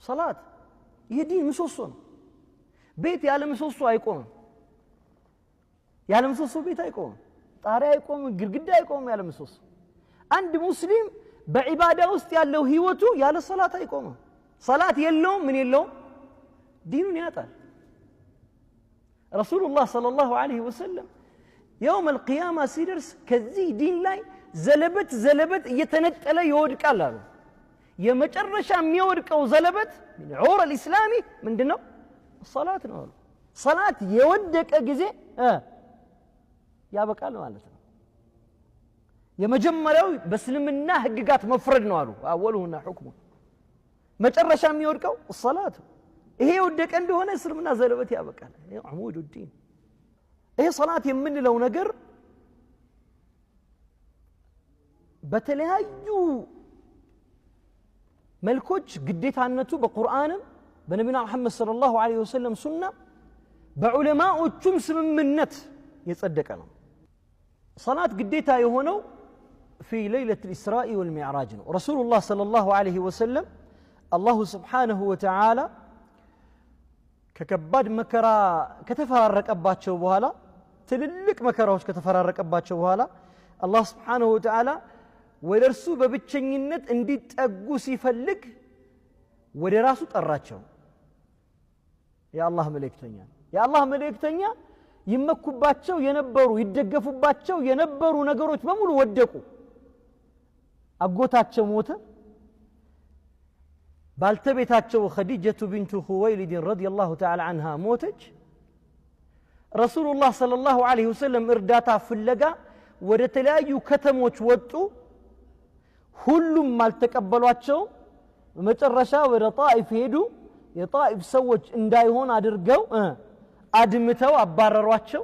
صلاة يدين مسوسون بيت يعلم مسوسو አይቆም يعلم مسوسو بيت አይቆም ጣሪያ አይቆም ግድግዳ አይቆም يعلم مسوسو አንድ ሙስሊም በዒባዳ ውስጥ ያለው ህይወቱ ያለ ሶላት አይቆም ሶላት የለውም ምን የለውም ዲኑን ያጣል ረሱላህ ሰለላሁ ዐለይሂ ወሰለም يوم القيامة ሲደርስ ከዚህ ዲን ላይ ዘለበት እየተነጠለ ይወድቃል አሉ የመጨረሻ የሚወድቀው ዘለበት من عور الاسلام ምንድነው ሶላት ነው አሉ ሶላት የወደቀ ጊዜ ያበቃል ማለት ነው የመጀመሪያው በእስልምና ህግጋት መፍረድ ነው አሉ አወሉና ሁክሙ መጨረሻ የሚወድቀው ሶላት ይሄ ወደቀ እንደሆነ እስልምና ዘለበት ያበቃል ይሄ عمود الدين ይሄ ሶላት የምንለው ነገር በተለያዩ መልኮች ግዴታነቱ በቁርአንም በነብዩና መሐመድ ሰለላሁ ዐለይሂ ወሰለም ሱና በዑለማዎቹም ስምምነት የጸደቀ ነው ሶላት ግዴታ የሆነው في ليلة الإسراء والمعراج رسول الله صلى الله عليه وسلم الله سبحانه وتعالى ككباد مكرا كتفرق أباتشو بوالا تللك مكراوش كتفرق أباتشو بوالا الله سبحانه وتعالى ودرسو ببتشنينت انديت أقوسي فلك ودراسو تراتشو يا الله مليكتنيا يا الله مليكتنيا يمكوباتشو ينبرو يدقفوباتشو ينبرو نقروش بمولو ودقو أقوتاتشو موتا بالتبتاتشو خديجة بنت خويلد رضي الله تعالى عنها موتج رسول الله صلى الله عليه وسلم إرداتا فلقا ودتلايو كتموش ودتو ሁሉም ማልተቀበሏቸው መጨረሻ ወደ ጣይፍ ሄዱ የጣይፍ ሰዎች እንዳይሆን አድርገው አድምተው አባረሯቸው